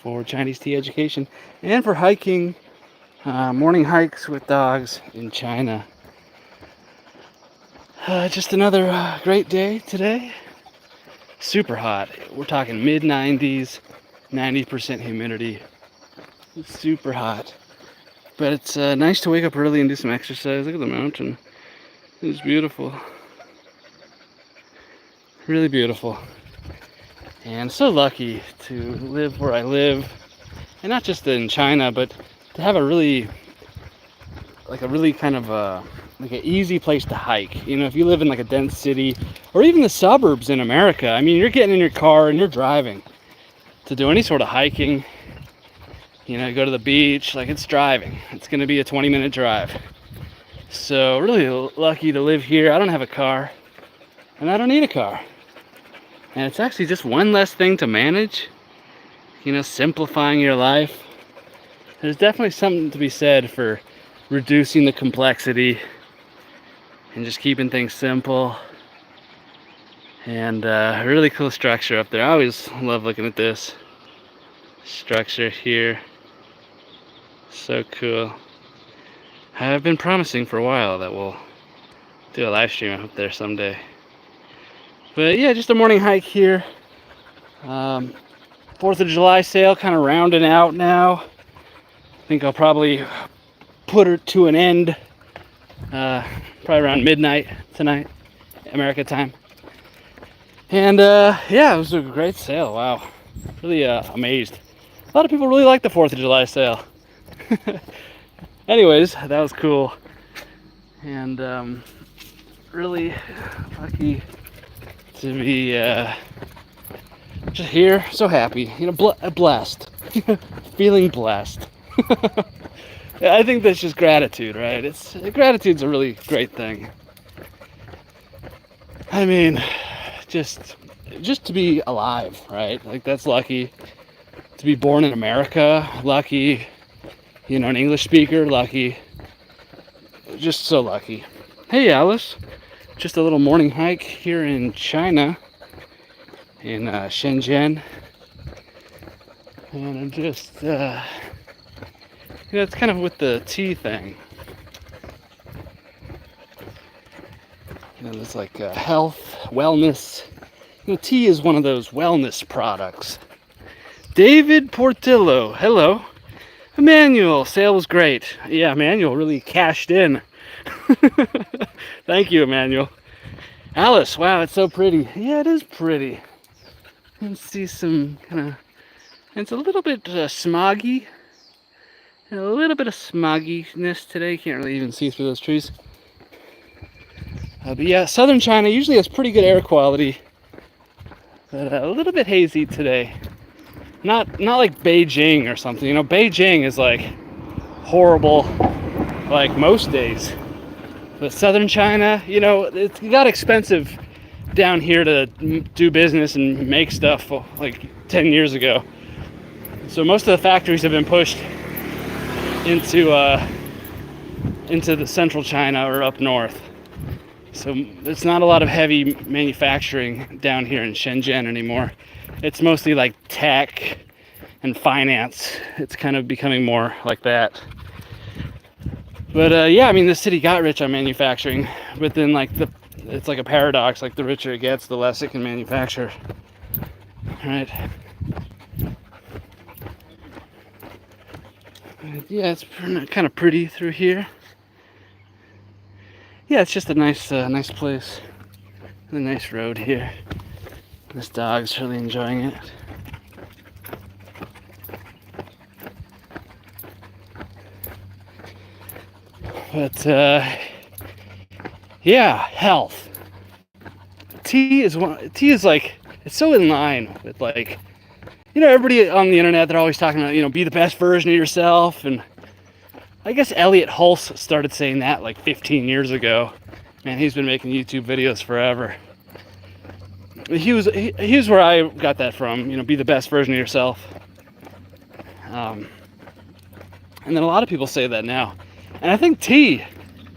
for Chinese tea education and for hiking, morning hikes with dogs in China. Just another great day today. Super hot. We're talking mid 90s, 90% humidity. It's super hot. But it's nice to wake up early and do some exercise. Look at the mountain. It's beautiful. Really beautiful. And so lucky to live where I live. And not just in China, but to have a really kind of like an easy place to hike. You know, if you live in like a dense city or even the suburbs in America, I mean, you're getting in your car and you're driving to do any sort of hiking. You know, go to the beach, like it's driving. It's going to be a 20-minute drive. So really lucky to live here. I don't have a car and I don't need a car. And it's actually just one less thing to manage, you know, simplifying your life. There's definitely something to be said for reducing the complexity and just keeping things simple. And really cool structure up there. I always love looking at this structure here. So cool. I've been promising for a while that we'll do a live stream up there someday. But yeah, just a morning hike here. 4th of July sale kind of rounding out now. I think I'll probably put it to an end probably around midnight tonight, America time. And yeah, it was a great sale. Wow, really amazed. A lot of people really like the 4th of July sale. Anyways, that was cool. And really lucky to be just here, so happy, you know, blessed, feeling blessed. I think that's just gratitude, right? Gratitude's a really great thing. I mean, just to be alive, right? Like that's lucky. To be born in America, lucky. You know, an English speaker, lucky. Just so lucky. Hey, Alice. Just a little morning hike here in China, in Shenzhen. And I'm just, you know, it's kind of with the tea thing. You know, it's like health, wellness. You know, tea is one of those wellness products. David Portillo, hello. Emmanuel, sale was great. Yeah, Emmanuel really cashed in. Thank you, Emmanuel. Alice, wow, it's so pretty. Yeah, it is pretty. You can see some kind of, it's a little bit smoggy. And a little bit of smogginess today. Can't really even see through those trees. But yeah, southern China usually has pretty good air quality. But a little bit hazy today. Not like Beijing or something. You know, Beijing is like horrible like most days. But southern China, you know, it got expensive down here to do business and make stuff like 10 years ago. So most of the factories have been pushed into the central China or up north. So it's not a lot of heavy manufacturing down here in Shenzhen anymore. It's mostly like tech and finance. It's kind of becoming more like that. But yeah, I mean, the city got rich on manufacturing, but then like it's like a paradox. Like the richer it gets, the less it can manufacture. Right? Yeah, it's kind of pretty through here. Yeah, it's just a nice place. A nice road here. This dog's really enjoying it. But yeah, health. Tea is like, it's so in line with like, you know, everybody on the internet, they're always talking about, you know, be the best version of yourself. And I guess Elliot Hulse started saying that like 15 years ago. Man, he's been making YouTube videos forever. He was where I got that from, you know, be the best version of yourself. And then a lot of people say that now. And I think tea,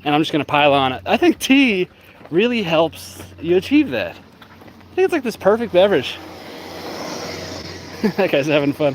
and I'm just going to pile on it, I think tea really helps you achieve that. I think it's like this perfect beverage. That guy's having fun.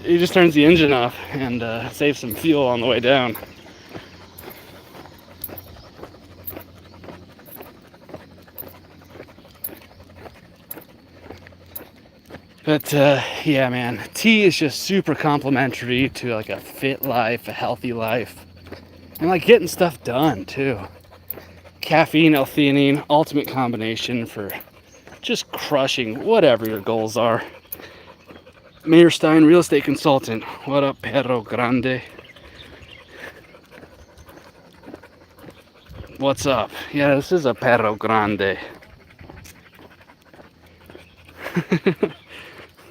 he just turns the engine off and saves some fuel on the way down. But yeah, man, tea is just super complimentary to like a fit life, a healthy life, and like getting stuff done too. Caffeine, L-theanine, ultimate combination for just crushing whatever your goals are. Mayor Stein, real estate consultant. What up, Perro Grande? What's up? Yeah, this is a Perro Grande.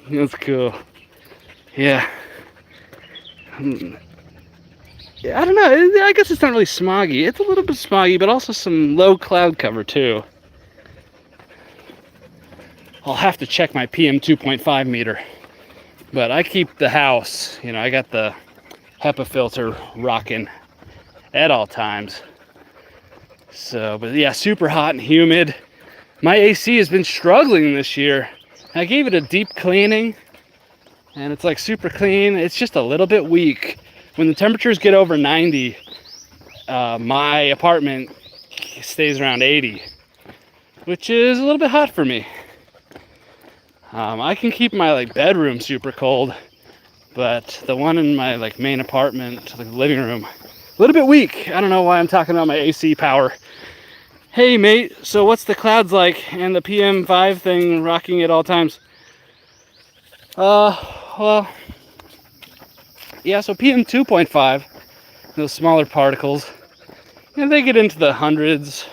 That's cool. Yeah. Yeah, I don't know. I guess it's not really smoggy. It's a little bit smoggy, but also some low cloud cover too. I'll have to check my PM 2.5 meter. But I keep the house, you know, I got the HEPA filter rocking at all times. So, but yeah, super hot and humid. My AC has been struggling this year. I gave it a deep cleaning and it's like super clean. It's just a little bit weak. When the temperatures get over 90, my apartment stays around 80, which is a little bit hot for me. I can keep my like bedroom super cold, but the one in my like main apartment, like the living room, a little bit weak. I don't know why I'm talking about my AC power. Hey mate, so what's the clouds like and the PM5 thing rocking at all times? Well, yeah, so PM 2.5, those smaller particles, you know, they get into the hundreds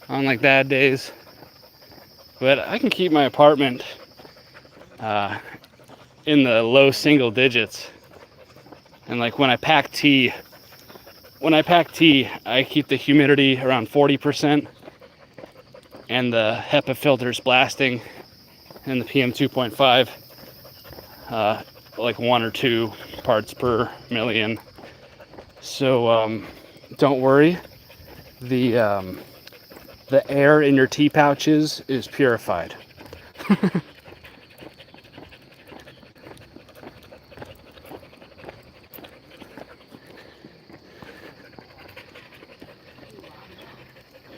on like bad days. But I can keep my apartment in the low single digits. And like when I pack tea, I keep the humidity around 40% and the HEPA filters blasting and the PM 2.5 like 1 or 2 parts per million. So don't worry, the air in your tea pouches is purified.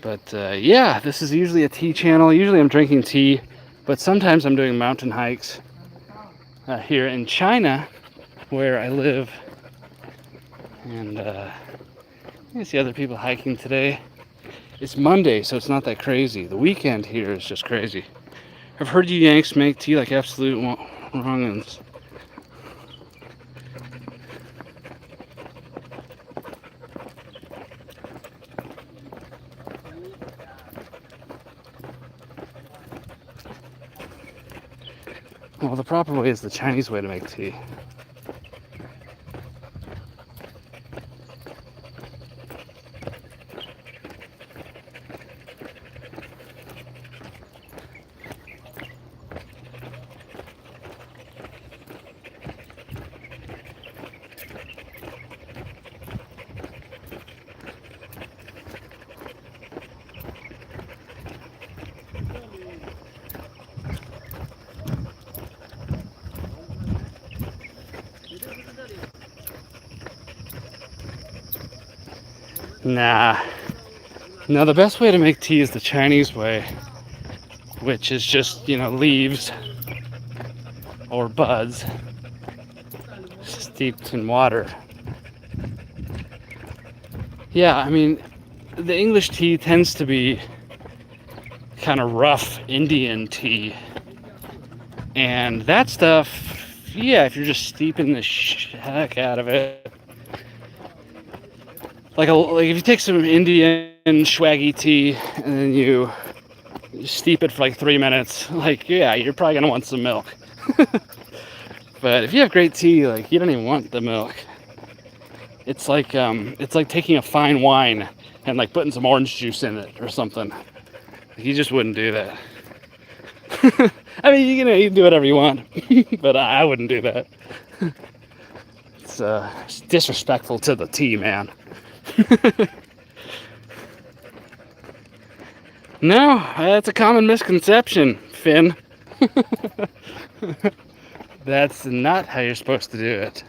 But yeah, this is usually a tea channel. Usually I'm drinking tea, but sometimes I'm doing mountain hikes here in China, where I live. And I see other people hiking today. It's Monday, so it's not that crazy. The weekend here is just crazy. I've heard you Yanks make tea like absolute wrong'uns. Well, the proper way is the Chinese way to make tea. Nah. No, the best way to make tea is the Chinese way, which is just, you know, leaves or buds steeped in water. Yeah, I mean, the English tea tends to be kind of rough Indian tea. And that stuff, yeah, if you're just steeping the heck out of it, like if you take some Indian swaggy tea and then you steep it for like 3 minutes, like, yeah, you're probably gonna want some milk. But if you have great tea, like, you don't even want the milk. It's like taking a fine wine and like putting some orange juice in it or something. Like, you just wouldn't do that. I mean, you can do whatever you want, but I wouldn't do that. It's disrespectful to the tea, man. No, that's a common misconception, Finn. That's not how you're supposed to do it.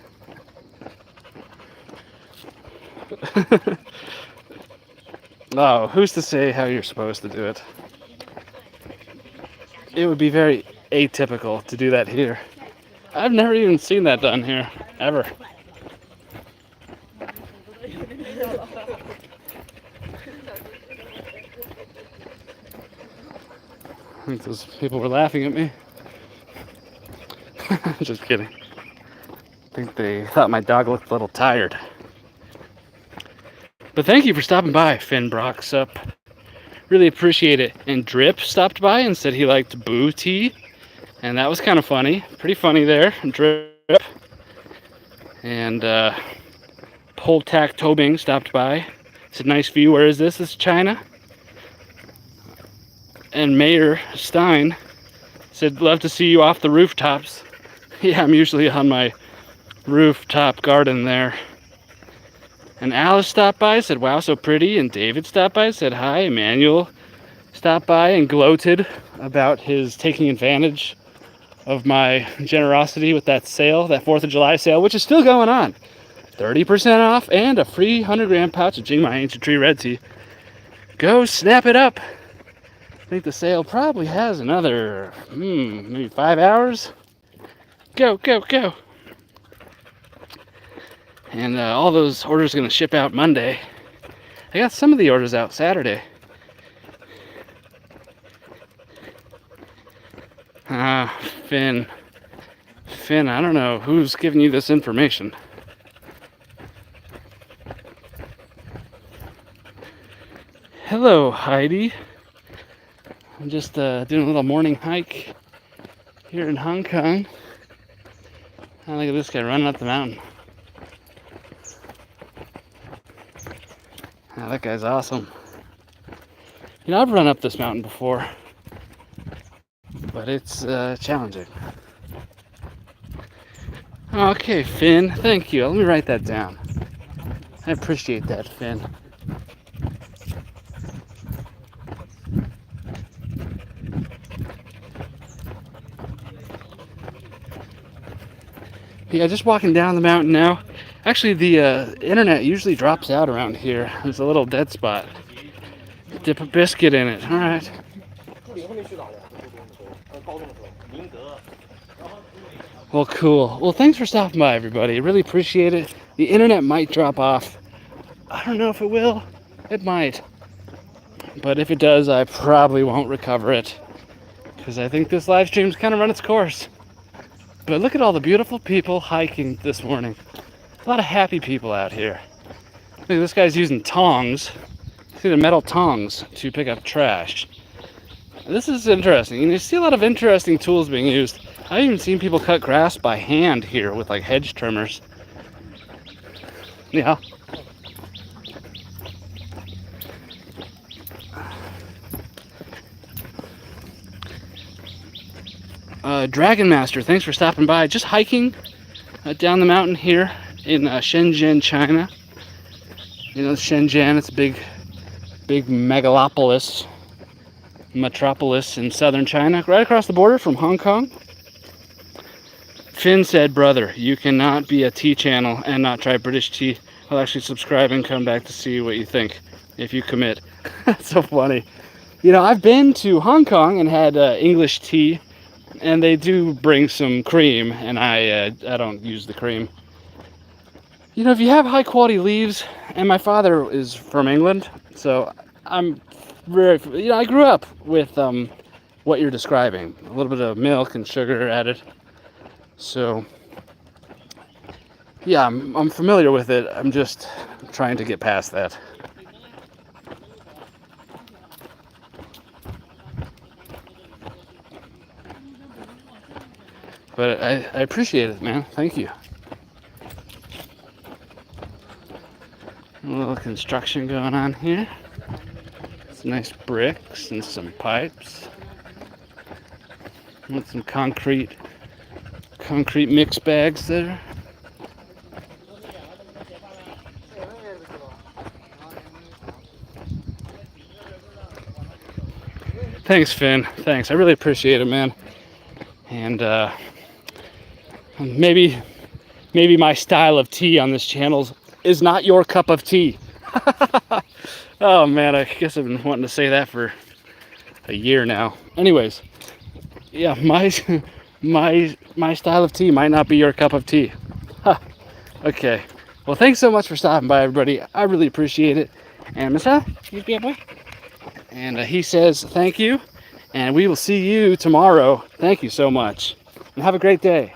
Oh, who's to say how you're supposed to do it? It would be very atypical to do that here. I've never even seen that done here, ever. I think those people were laughing at me. Just kidding. I think they thought my dog looked a little tired. But thank you for stopping by, Finn Brocksup. Really appreciate it. And Drip stopped by and said he liked Boo Tea. And that was kind of funny. Pretty funny there, Drip. And Poltak Tobing stopped by. Said, nice view. Where is this? This is China. And Mayor Stein said, love to see you off the rooftops. Yeah, I'm usually on my rooftop garden there. And Alice stopped by, said, wow, so pretty. And David stopped by, said, hi. Emmanuel stopped by and gloated about his taking advantage of my generosity with that sale, that 4th of July sale, which is still going on. 30% off and a free 100-gram pouch of Jingmai Ancient Tree Red Tea. Go snap it up. I think the sale probably has another, maybe 5 hours. Go, go, go. And all those orders are going to ship out Monday. I got some of the orders out Saturday. Finn, I don't know who's giving you this information. Hello, Heidi. I'm just doing a little morning hike here in Hong Kong. Oh, look at this guy running up the mountain. Oh, that guy's awesome. You know, I've run up this mountain before, but it's challenging. Okay, Finn, thank you. Let me write that down. I appreciate that, Finn. Yeah, just walking down the mountain now. Actually, the internet usually drops out around here. There's a little dead spot. Dip a biscuit in it. All right. Well, cool. Well, thanks for stopping by, everybody. Really appreciate it. The internet might drop off. I don't know if it will. It might. But if it does, I probably won't recover it, because I think this live stream's kind of run its course. But look at all the beautiful people hiking this morning. A lot of happy people out here. Look, this guy's using tongs. See the metal tongs to pick up trash. This is interesting. You see a lot of interesting tools being used. I've even seen people cut grass by hand here with like hedge trimmers. Yeah. Dragon Master, thanks for stopping by. Just hiking down the mountain here in Shenzhen, China. You know, Shenzhen, it's a big megalopolis, metropolis in southern China, right across the border from Hong Kong. Finn said, brother, you cannot be a tea channel and not try British tea. I'll actually subscribe and come back to see what you think if you commit. That's so funny. You know, I've been to Hong Kong and had English tea, and they do bring some cream, and I don't use the cream. You know, if you have high quality leaves, and my father is from England, so I'm very, you know, I grew up with what you're describing. A little bit of milk and sugar added. So, yeah, I'm familiar with it. I'm just trying to get past that. But I appreciate it, man. Thank you. A little construction going on here. Some nice bricks and some pipes. And some concrete mix bags there. Thanks, Finn. Thanks. I really appreciate it, man. And Maybe my style of tea on this channel is not your cup of tea. Oh man, I guess I've been wanting to say that for a year now. Anyways, yeah, my style of tea might not be your cup of tea. Okay. Well, thanks so much for stopping by, everybody. I really appreciate it. And Mr. You be a boy. And he says thank you, and we will see you tomorrow. Thank you so much, and have a great day.